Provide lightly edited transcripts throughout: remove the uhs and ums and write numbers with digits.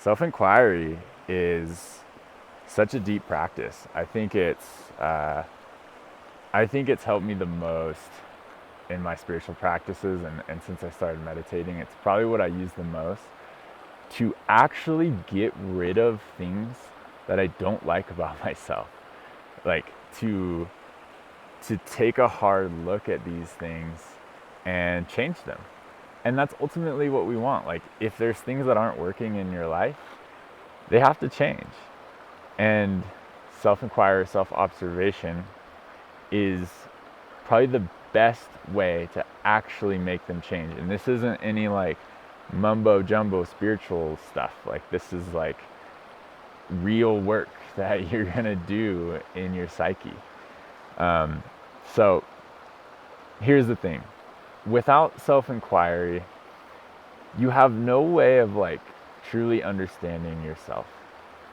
Self-inquiry is such a deep practice. I think it's helped me the most in my spiritual practices, and since I started meditating, it's probably what I use the most to actually get rid of things that I don't like about myself. Like to take a hard look at these things and change them. And that's ultimately what we want. Like if there's things that aren't working in your life, they have to change. And self-inquiry, self-observation is probably the best way to actually make them change. And this isn't any like mumbo jumbo spiritual stuff. Like this is like real work that you're gonna do in your psyche. So here's the thing. Without self-inquiry, you have no way of like truly understanding yourself.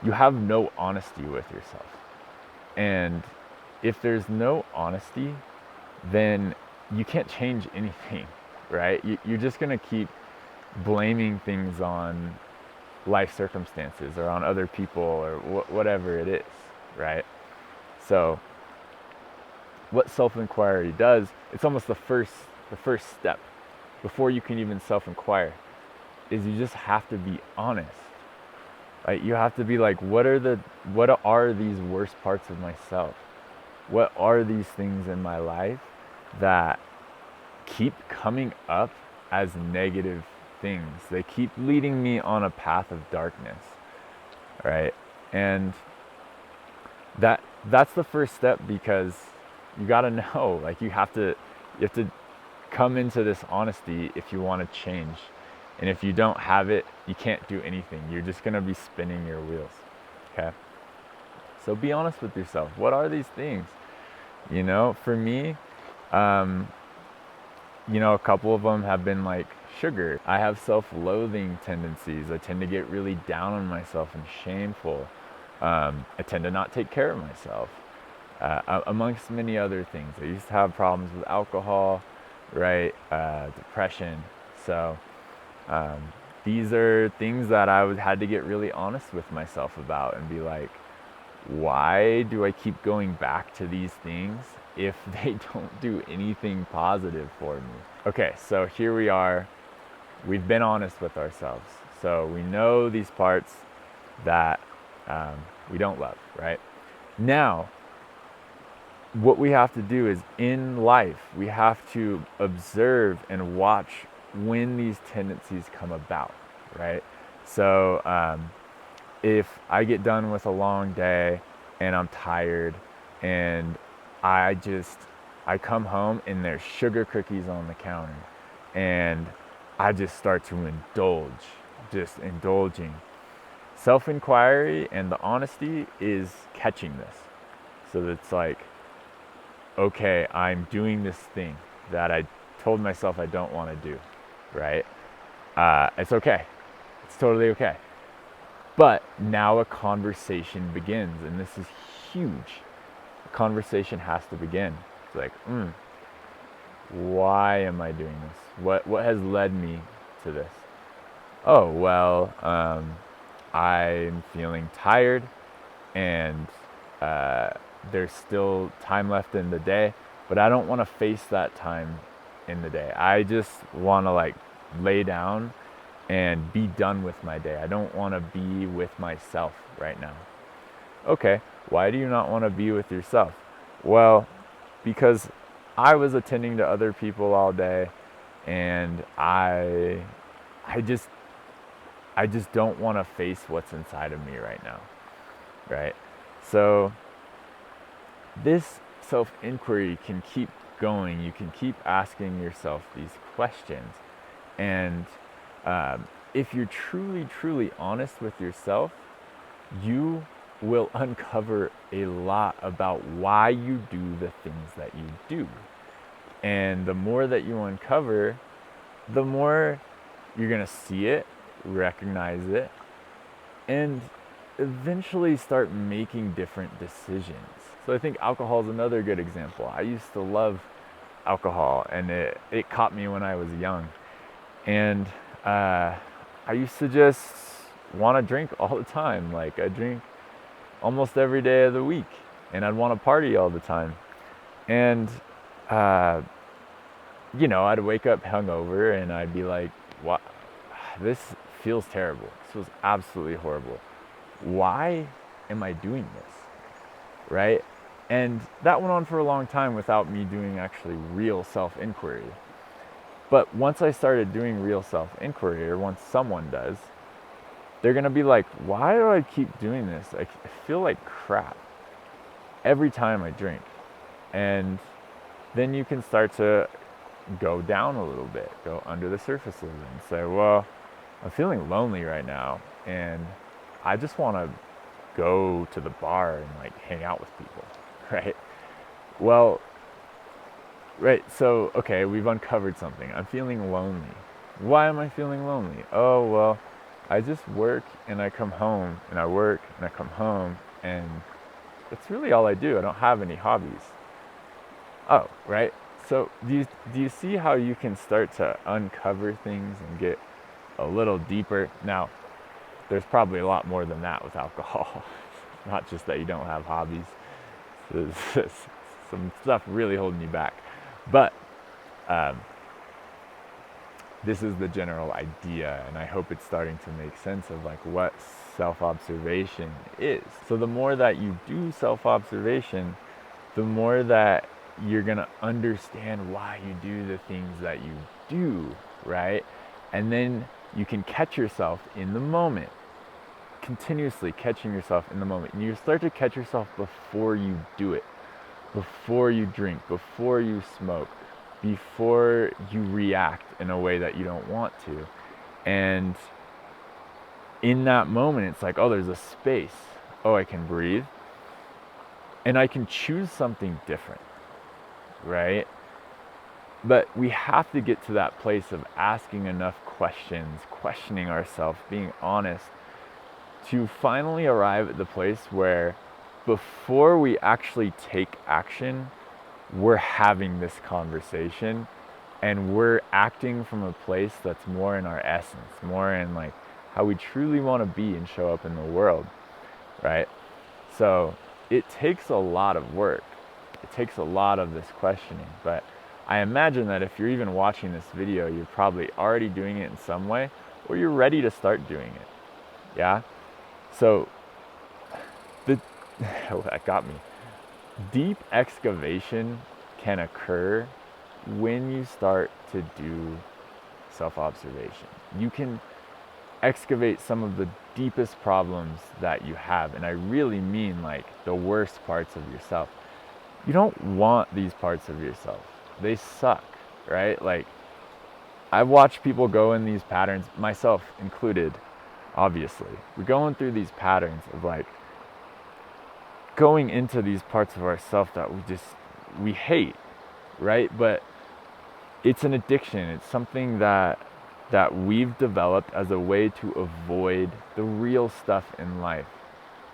You have no honesty with yourself. And if there's no honesty, then you can't change anything, right? You're just gonna keep blaming things on life circumstances or on other people or whatever it is, right? So what self-inquiry does, it's almost the first step before you can even self-inquire, is you just have to be honest. Like you have to be like, what are these worst parts of myself? What are these things in my life that keep coming up as negative things? They keep leading me on a path of darkness, right? And that's the first step, because you got to know, like you have to come into this honesty if you want to change. And if you don't have it, you can't do anything. You're just going to be spinning your wheels. Okay? So be honest with yourself. What are these things? For me, a couple of them have been like sugar. I have self-loathing tendencies. I tend to get really down on myself and shameful. I tend to not take care of myself, amongst many other things. I used to have problems with alcohol, right? Depression. So these are things that had to get really honest with myself about and be like, why do I keep going back to these things if they don't do anything positive for me? Okay, so here we are. We've been honest with ourselves. So we know these parts that we don't love, right? Now, what we have to do is, in life, we have to observe and watch when these tendencies come about, right? So if I get done with a long day and I'm tired and I come home and there's sugar cookies on the counter and I just start to just indulging. Self-inquiry and the honesty is catching this. So it's like, okay, I'm doing this thing that I told myself I don't want to do, right? It's okay. It's totally okay. But now a conversation begins, and this is huge. A conversation has to begin. It's like, why am I doing this? What has led me to this? Oh, well, I'm feeling tired, and there's still time left in the day, but I don't want to face that time in the day. I just want to like lay down and be done with my day. I don't want to be with myself right now. Okay, why do you not want to be with yourself? Well, because I was attending to other people all day, and I just don't want to face what's inside of me right now, right? So this self-inquiry can keep going. You can keep asking yourself these questions, and if you're truly honest with yourself, you will uncover a lot about why you do the things that you do. And the more that you uncover, the more you're going to see it, recognize it, and eventually start making different decisions. So I think alcohol is another good example. I used to love alcohol, and it caught me when I was young. And I used to just want to drink all the time. Like I drink almost every day of the week, and I'd want to party all the time. And uh, I'd wake up hungover, and I'd be like, "What? This feels terrible. This feels absolutely horrible. Why am I doing this?" Right? And that went on for a long time without me doing actually real self-inquiry. But once I started doing real self-inquiry, or once someone does, they're gonna be like, "Why do I keep doing this? I feel like crap every time I drink." And then you can start to go down a little bit, go under the surface a little bit, and say, "Well, I'm feeling lonely right now, and I just want to go to the bar and like hang out with people," right? Well, right, so okay, we've uncovered something. I'm feeling lonely. Why am I feeling lonely? Oh, well, I just work and I come home, and I work and I come home, and that's really all I do. I don't have any hobbies. Oh, right. So do you see how you can start to uncover things and get a little deeper? Now, there's probably a lot more than that with alcohol. Not just that you don't have hobbies. There's some stuff really holding you back. But um, this is the general idea, and I hope it's starting to make sense of like what self-observation is. So the more that you do self-observation, the more that you're gonna understand why you do the things that you do, right? And then you can catch yourself in the moment, continuously catching yourself in the moment. And you start to catch yourself before you do it, before you drink, before you smoke, before you react in a way that you don't want to. And in that moment, it's like, oh, there's a space. Oh, I can breathe. And I can choose something different, right? But we have to get to that place of asking enough questions, questioning ourselves, being honest, to finally arrive at the place where before we actually take action, we're having this conversation and we're acting from a place that's more in our essence, more in like how we truly want to be and show up in the world, right? So it takes a lot of work. It takes a lot of this questioning, but I imagine that if you're even watching this video, you're probably already doing it in some way, or you're ready to start doing it. Yeah? So that got me. Deep excavation can occur when you start to do self-observation. You can excavate some of the deepest problems that you have, and I really mean like the worst parts of yourself. You don't want these parts of yourself. They suck, right? Like, I've watched people go in these patterns, myself included, obviously. We're going through these patterns of like going into these parts of ourselves that we hate, right? But it's an addiction. It's something that we've developed as a way to avoid the real stuff in life.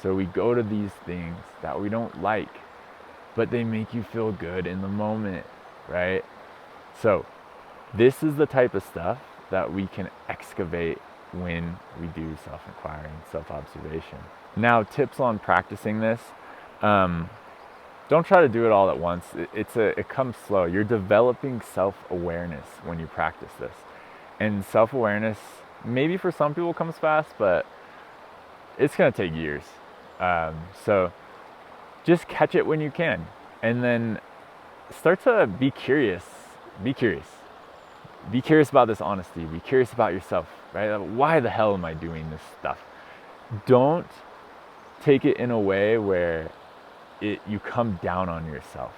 So we go to these things that we don't like, but they make you feel good in the moment, right? So this is the type of stuff that we can excavate when we do self-inquiry and self-observation. Now, tips on practicing this. Don't try to do it all at once. It comes slow. You're developing self-awareness when you practice this. And self-awareness, maybe for some people comes fast, but it's going to take years. So just catch it when you can. And then start to be curious. Be curious. Be curious about this honesty. Be curious about yourself, right? Why the hell am I doing this stuff? Don't take it in a way where you come down on yourself.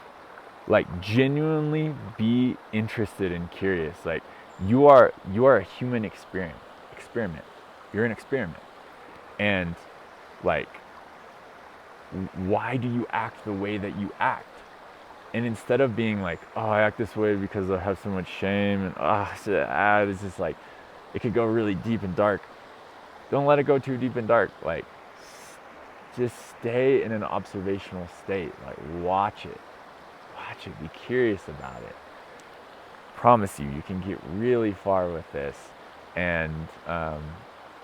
Like, genuinely be interested and curious. Like, you are a human experiment. You're an experiment. And like, why do you act the way that you act? And instead of being like, oh, I act this way because I have so much shame, and it's just like, it could go really deep and dark. Don't let it go too deep and dark. Like, just stay in an observational state. Like, watch it, be curious about it. Promise you can get really far with this. And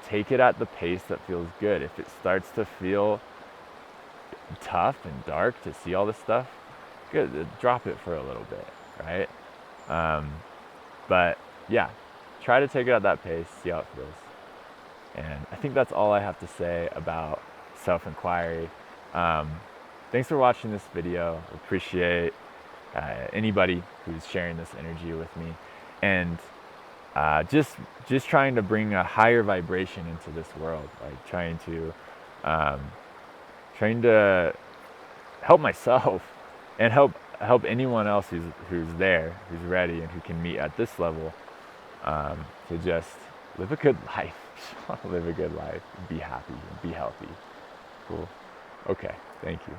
take it at the pace that feels good. If it starts to feel tough and dark to see all this stuff, good, drop it for a little bit, right? But yeah, try to take it at that pace, see how it feels. And I think that's all I have to say about self-inquiry. Thanks for watching this video. Appreciate anybody who's sharing this energy with me, and just trying to bring a higher vibration into this world, like trying to help myself and help anyone else who's there, who's ready, and who can meet at this level, to just live a good life. Live a good life, be happy, be healthy. Cool. Okay, thank you.